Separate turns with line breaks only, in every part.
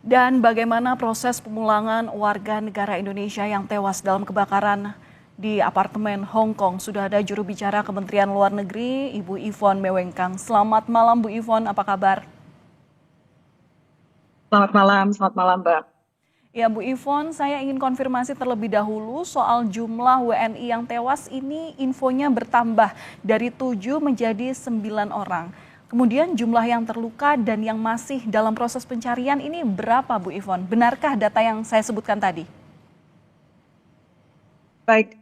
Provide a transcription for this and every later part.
Dan bagaimana proses pemulangan warga negara Indonesia yang tewas dalam kebakaran di apartemen Hong Kong? Sudah ada juru bicara Kementerian Luar Negeri, Ibu Yvonne Mewengkang. Selamat malam Bu Yvonne, apa kabar?
Selamat malam, Mbak.
Ya Bu Yvonne, saya ingin konfirmasi terlebih dahulu soal jumlah WNI yang tewas ini infonya bertambah dari 7 menjadi 9 orang. Kemudian jumlah yang terluka dan yang masih dalam proses pencarian ini berapa Bu Yvonne? Benarkah data yang saya sebutkan tadi?
Baik,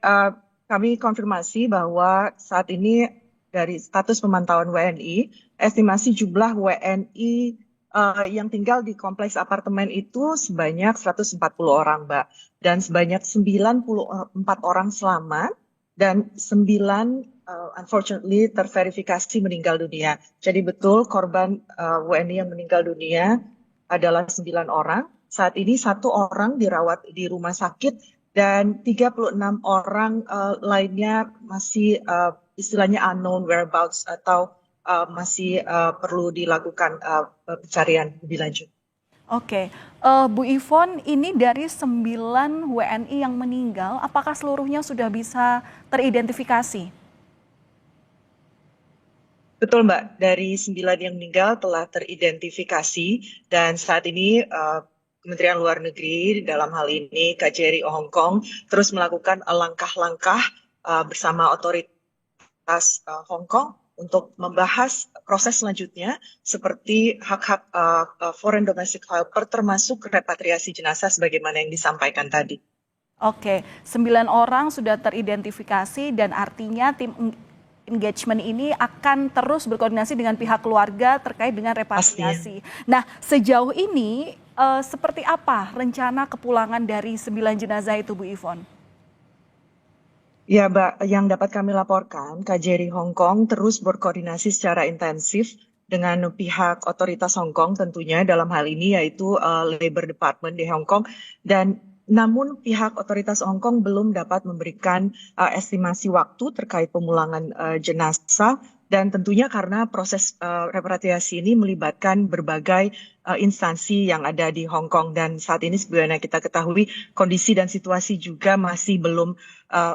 kami konfirmasi bahwa saat ini dari status pemantauan WNI, estimasi jumlah WNI yang tinggal di kompleks apartemen itu sebanyak 140 orang, Mbak. Dan sebanyak 94 orang selamat dan 9 unfortunately terverifikasi meninggal dunia. Jadi betul korban WNI yang meninggal dunia adalah 9 orang. Saat ini satu orang dirawat di rumah sakit dan 36 orang lainnya masih istilahnya unknown whereabouts atau masih perlu dilakukan pencarian lebih lanjut.
Oke, Bu Yvonne, ini dari 9 WNI yang meninggal, apakah seluruhnya sudah bisa teridentifikasi?
Betul, Mbak. Dari 9 yang meninggal telah teridentifikasi dan saat ini Kementerian Luar Negeri dalam hal ini KJRI Hong Kong terus melakukan langkah-langkah bersama otoritas Hong Kong untuk membahas proses selanjutnya seperti hak-hak foreign domestic helper termasuk repatriasi jenazah sebagaimana yang disampaikan tadi.
Oke, 9 orang sudah teridentifikasi dan artinya tim engagement ini akan terus berkoordinasi dengan pihak keluarga terkait dengan
Pastinya.
repatriasi. Nah, sejauh ini seperti apa rencana kepulangan dari 9 jenazah itu Bu Yvonne?
Ya, Mbak, yang dapat kami laporkan, KJRI Hong Kong terus berkoordinasi secara intensif dengan pihak otoritas Hong Kong tentunya dalam hal ini yaitu Labor Department di Hong Kong dan namun pihak otoritas Hong Kong belum dapat memberikan estimasi waktu terkait pemulangan jenazah dan tentunya karena proses repatriasi ini melibatkan berbagai instansi yang ada di Hong Kong dan saat ini sebagaimana kita ketahui kondisi dan situasi juga masih belum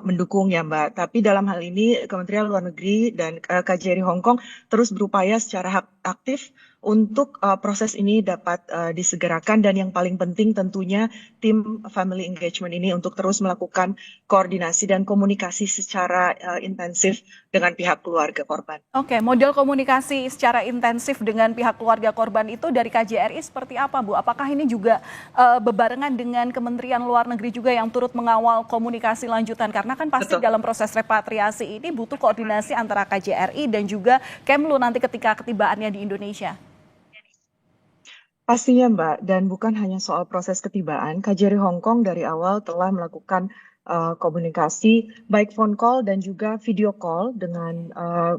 mendukung ya Mbak. Tapi dalam hal ini Kementerian Luar Negeri dan KJRI Hong Kong terus berupaya secara aktif untuk proses ini dapat disegerakan dan yang paling penting tentunya tim family engagement ini untuk terus melakukan koordinasi dan komunikasi secara intensif dengan pihak keluarga korban.
Oke, model komunikasi secara intensif dengan pihak keluarga korban itu dari KJRI seperti apa, Bu? Apakah ini juga bebarengan dengan Kementerian Luar Negeri juga yang turut mengawal komunikasi lanjutan? Karena kan pasti
Betul.
dalam proses repatriasi ini butuh koordinasi antara KJRI dan juga Kemlu nanti ketika ketibaannya di Indonesia.
Pastinya Mbak, dan bukan hanya soal proses ketibaan, KJRI Hong Kong dari awal telah melakukan komunikasi baik phone call dan juga video call dengan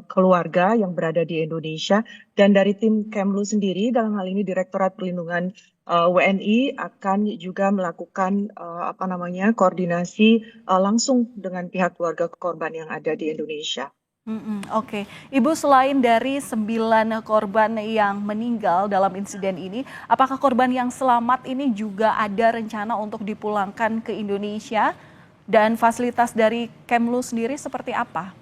keluarga yang berada di Indonesia dan dari tim Kemlu sendiri dalam hal ini Direktorat Perlindungan WNI akan juga melakukan apa namanya koordinasi langsung dengan pihak keluarga korban yang ada di Indonesia.
Oke, Ibu selain dari 9 korban yang meninggal dalam insiden ini, apakah korban yang selamat ini juga ada rencana untuk dipulangkan ke Indonesia? Dan fasilitas dari Kemlu sendiri seperti apa?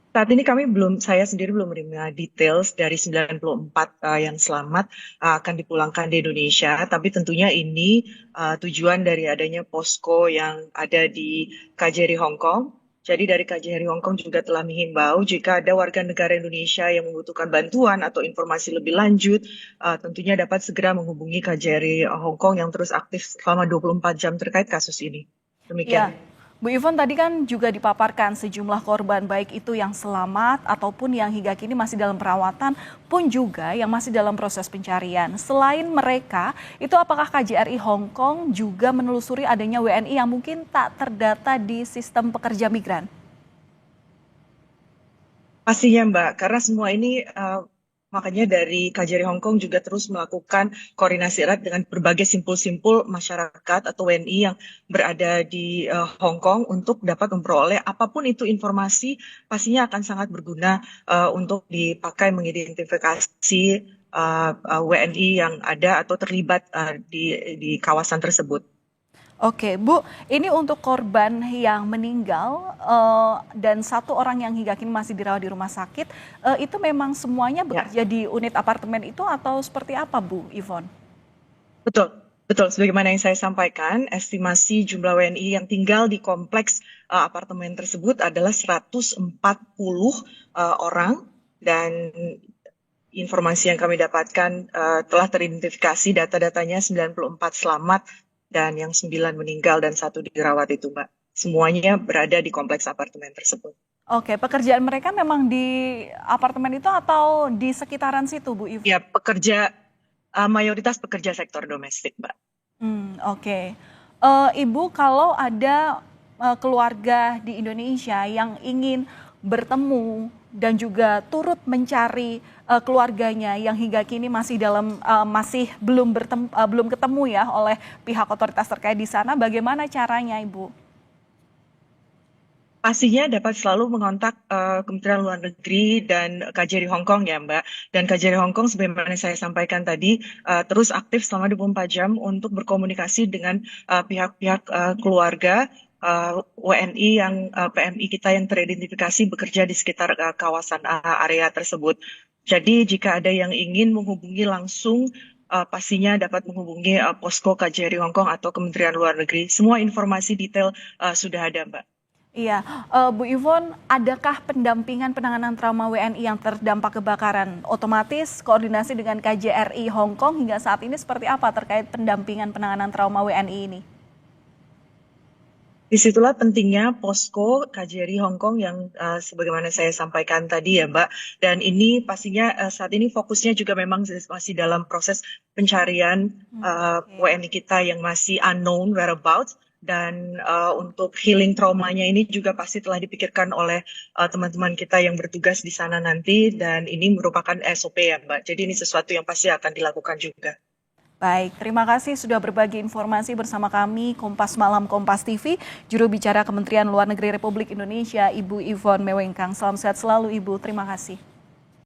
Saat ini saya sendiri belum menerima details dari 94 yang selamat akan dipulangkan di Indonesia, tapi tentunya ini tujuan dari adanya posko yang ada di KJRI Hong Kong. Jadi dari KJRI Hong Kong juga telah menghimbau jika ada warga negara Indonesia yang membutuhkan bantuan atau informasi lebih lanjut, tentunya dapat segera menghubungi KJRI Hong Kong yang terus aktif selama 24 jam terkait kasus ini. Demikian.
Ya, Bu Yvonne tadi kan juga dipaparkan sejumlah korban baik itu yang selamat ataupun yang hingga kini masih dalam perawatan pun juga yang masih dalam proses pencarian. Selain mereka, itu apakah KJRI Hong Kong juga menelusuri adanya WNI yang mungkin tak terdata di sistem pekerja migran?
Pastinya Mbak, karena semua ini makanya dari KJRI Hong Kong juga terus melakukan koordinasi erat dengan berbagai simpul-simpul masyarakat atau WNI yang berada di Hong Kong untuk dapat memperoleh apapun itu informasi pastinya akan sangat berguna untuk dipakai mengidentifikasi WNI yang ada atau terlibat di kawasan tersebut.
Oke, Bu, ini untuk korban yang meninggal dan satu orang yang hingga kini masih dirawat di rumah sakit, itu memang semuanya
Ya,
bekerja di unit apartemen itu atau seperti apa, Bu Yvonne?
betul. Betul, sebagaimana yang saya sampaikan, estimasi jumlah WNI yang tinggal di kompleks apartemen tersebut adalah 140 orang, dan informasi yang kami dapatkan telah teridentifikasi data-datanya 94 selamat dan yang 9 meninggal dan 1 dirawat itu, Mbak. Semuanya berada di kompleks apartemen tersebut.
Oke, pekerjaan mereka memang di apartemen itu atau di sekitaran situ, Bu Yvonne?
Ya, mayoritas pekerja sektor domestik, Mbak.
Oke. Ibu, kalau ada keluarga di Indonesia yang ingin bertemu dan juga turut mencari keluarganya yang hingga kini masih belum ketemu ya oleh pihak otoritas terkait di sana, bagaimana caranya, Ibu?
Pastinya dapat selalu mengontak Kementerian Luar Negeri dan KJRI Hong Kong ya, Mbak. Dan KJRI Hong Kong sebagaimana saya sampaikan tadi terus aktif selama 24 jam untuk berkomunikasi dengan pihak-pihak keluarga WNI yang PMI kita yang teridentifikasi bekerja di sekitar kawasan area tersebut. Jadi jika ada yang ingin menghubungi langsung pastinya dapat menghubungi posko KJRI Hong Kong atau Kementerian Luar Negeri. Semua informasi detail sudah ada, Mbak.
Iya, Bu Yvonne, adakah pendampingan penanganan trauma WNI yang terdampak kebakaran? Otomatis koordinasi dengan KJRI Hong Kong hingga saat ini seperti apa terkait pendampingan penanganan trauma WNI ini?
Disitulah pentingnya posko KJRI Hong Kong yang sebagaimana saya sampaikan tadi ya, Mbak. Dan ini pastinya saat ini fokusnya juga memang masih dalam proses pencarian
Oke.
WNI kita yang masih unknown whereabouts. Dan untuk healing traumanya ini juga pasti telah dipikirkan oleh teman-teman kita yang bertugas di sana nanti. Dan ini merupakan SOP ya, Mbak. Jadi ini sesuatu yang pasti akan dilakukan juga.
Baik, terima kasih sudah berbagi informasi bersama kami Kompas Malam Kompas TV, juru bicara Kementerian Luar Negeri Republik Indonesia, Ibu Yvonne Mewengkang. Salam sehat selalu, Ibu. Terima kasih.